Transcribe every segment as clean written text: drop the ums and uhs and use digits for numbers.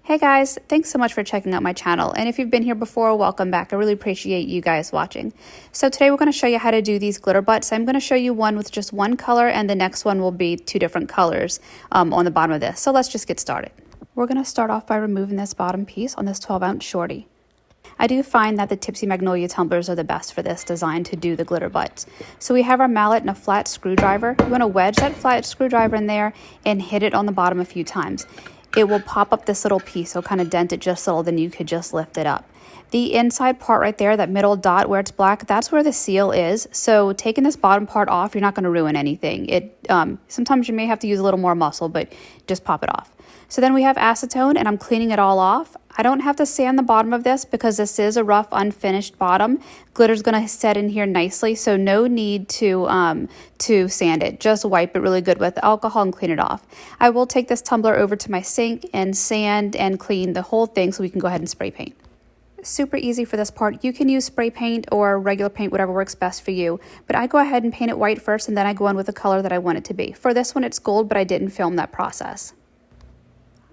Hey guys, thanks so much for checking out my channel, and if you've been here before, welcome back. I really appreciate you guys watching. So today we're going to show you how to do these glitter butts. I'm going to show you one with just one color, and the next one will be two different colors on the bottom of this. So let's just get started. We're going to start off by removing this bottom piece on this 12-ounce shorty. I do find that the Tipsy Magnolia tumblers are the best for this design to do the glitter butts. So we have our mallet and a flat screwdriver. You want to wedge that flat screwdriver in there and hit it on the bottom a few times. It will pop up this little piece, so kind of dent it just a little, then you could just lift it up. The inside part right there, that middle dot where it's black, that's where the seal is. So taking this bottom part off, you're not going to ruin anything. Sometimes you may have to use a little more muscle, but just pop it off. So then we have acetone, and I'm cleaning it all off. I don't have to sand the bottom of this because this is a rough, unfinished bottom. Glitter's going to set in here nicely, so no need to sand it. Just wipe it really good with alcohol and clean it off. I will take this tumbler over to my sink and sand and clean the whole thing so we can go ahead and spray paint. Super easy for this part. You can use spray paint or regular paint, whatever works best for you. But I go ahead and paint it white first, and then I go on with the color that I want it to be. For this one, it's gold, but I didn't film that process.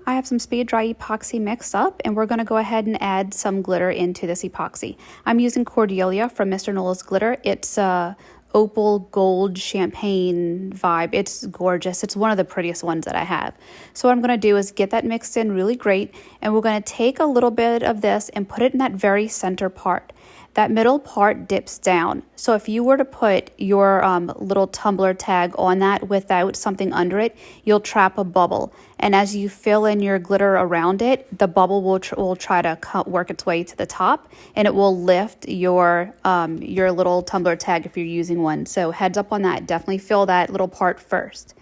I have some speed dry epoxy mixed up, and we're going to go ahead and add some glitter into this epoxy. I'm using Cordelia from Mr. Noah's Glitter. It's a opal gold champagne vibe. It's gorgeous. It's one of the prettiest ones that I have. So what I'm going to do is get that mixed in really great, and we're going to take a little bit of this and put it in that very center part. That middle part dips down. So if you were to put your little tumbler tag on that without something under it, you'll trap a bubble. And as you fill in your glitter around it, the bubble will try to work its way to the top, and it will lift your little tumbler tag if you're using one. So heads up on that. Definitely fill that little part first.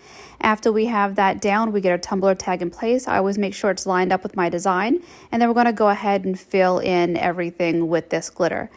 After we have that down, we get our tumbler tag in place. I always make sure it's lined up with my design, and then we're going to go ahead and fill in everything with this glitter.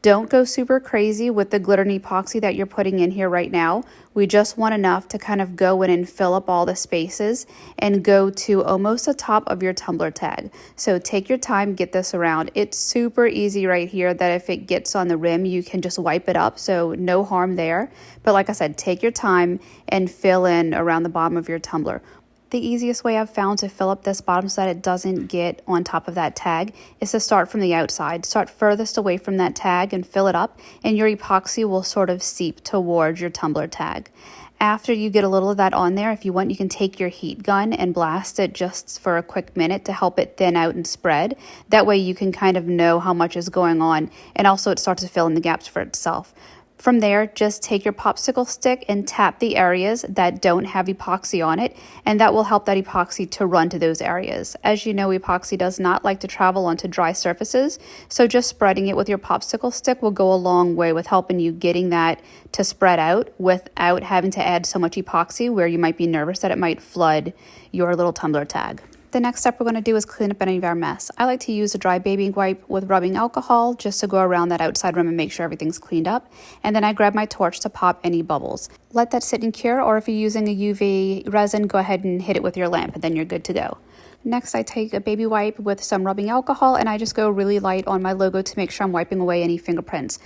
Don't go super crazy with the glitter and epoxy that you're putting in here right now. We just want enough to kind of go in and fill up all the spaces and go to almost the top of your tumbler tag. So take your time, get this around. It's super easy right here that if it gets on the rim, you can just wipe it up, so no harm there. But like I said, take your time and fill in around the bottom of your tumbler. The easiest way I've found to fill up this bottom so that it doesn't get on top of that tag is to start from the outside. Start furthest away from that tag and fill it up, and your epoxy will sort of seep towards your tumbler tag. After you get a little of that on there, if you want, you can take your heat gun and blast it just for a quick minute to help it thin out and spread. That way you can kind of know how much is going on, and also it starts to fill in the gaps for itself. From there, just take your popsicle stick and tap the areas that don't have epoxy on it, and that will help that epoxy to run to those areas. As you know, epoxy does not like to travel onto dry surfaces, so just spreading it with your popsicle stick will go a long way with helping you getting that to spread out without having to add so much epoxy where you might be nervous that it might flood your little tumbler tag. The next step we're going to do is clean up any of our mess. I like to use a dry baby wipe with rubbing alcohol just to go around that outside rim and make sure everything's cleaned up. And then I grab my torch to pop any bubbles. Let that sit and cure, or if you're using a UV resin, go ahead and hit it with your lamp, and then you're good to go. Next, I take a baby wipe with some rubbing alcohol, and I just go really light on my logo to make sure I'm wiping away any fingerprints.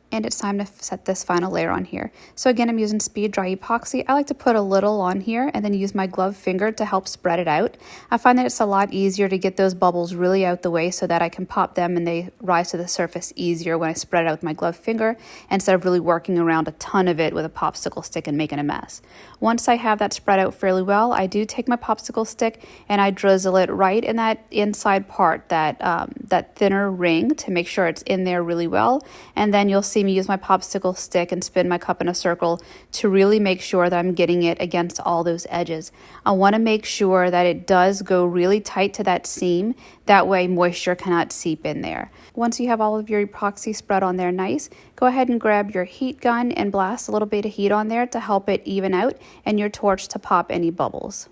And it's time to set this final layer on here. So again, I'm using speed dry epoxy. I like to put a little on here and then use my glove finger to help spread it out. I find that it's a lot easier to get those bubbles really out the way so that I can pop them and they rise to the surface easier when I spread it out with my glove finger instead of really working around a ton of it with a popsicle stick and making a mess. Once I have that spread out fairly well, I do take my popsicle stick and I drizzle it right in that inside part, that thinner ring, to make sure it's in there really well. And then you'll see me use my popsicle stick and spin my cup in a circle to really make sure that I'm getting it against all those edges. I want to make sure that it does go really tight to that seam. That way moisture cannot seep in there. Once you have all of your epoxy spread on there nice, go ahead and grab your heat gun and blast a little bit of heat on there to help it even out, and your torch to pop any bubbles.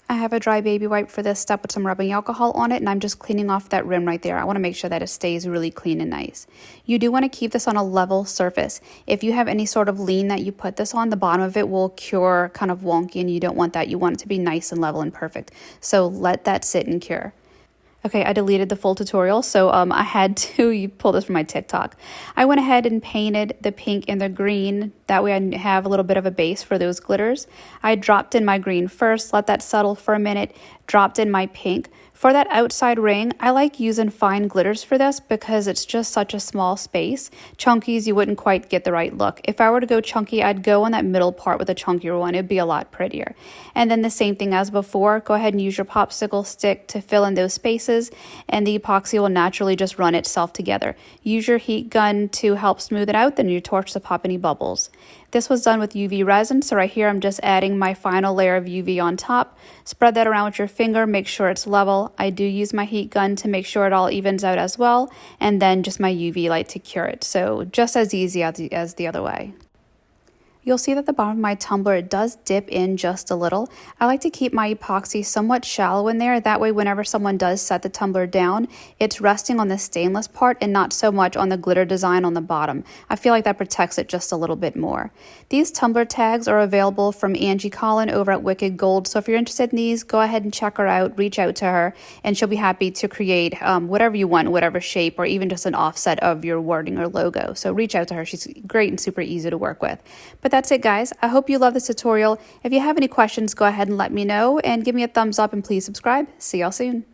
I have a dry baby wipe for this step with some rubbing alcohol on it, and I'm just cleaning off that rim right there. I want to make sure that it stays really clean and nice. You do want to keep this on a level surface. If you have any sort of lean that you put this on, the bottom of it will cure kind of wonky, and you don't want that. You want it to be nice and level and perfect. So let that sit and cure. Okay, I deleted the full tutorial, so I had to, you pull this from my TikTok. I went ahead and painted the pink and the green. That way I have a little bit of a base for those glitters. I dropped in my green first, let that settle for a minute, dropped in my pink. For that outside ring, I like using fine glitters for this because it's just such a small space. Chunkies, you wouldn't quite get the right look. If I were to go chunky, I'd go on that middle part with a chunkier one. It'd be a lot prettier. And then the same thing as before, go ahead and use your popsicle stick to fill in those spaces, and the epoxy will naturally just run itself together. Use your heat gun to help smooth it out, then your torch to pop any bubbles. This was done with UV resin, so right here I'm just adding my final layer of UV on top. Spread that around with your finger, make sure it's level. I do use my heat gun to make sure it all evens out as well, and then just my UV light to cure it. So just as easy as the other way. You'll see that the bottom of my tumbler, it does dip in just a little. I like to keep my epoxy somewhat shallow in there. That way, whenever someone does set the tumbler down, it's resting on the stainless part and not so much on the glitter design on the bottom. I feel like that protects it just a little bit more. These tumbler tags are available from Angie Collin over at Wicked Gold. So if you're interested in these, go ahead and check her out, reach out to her, and she'll be happy to create whatever you want, whatever shape, or even just an offset of your wording or logo. So reach out to her. She's great and super easy to work with. But that's it, guys. I hope you love this tutorial. If you have any questions, go ahead and let me know, and give me a thumbs up, and please subscribe. See y'all soon.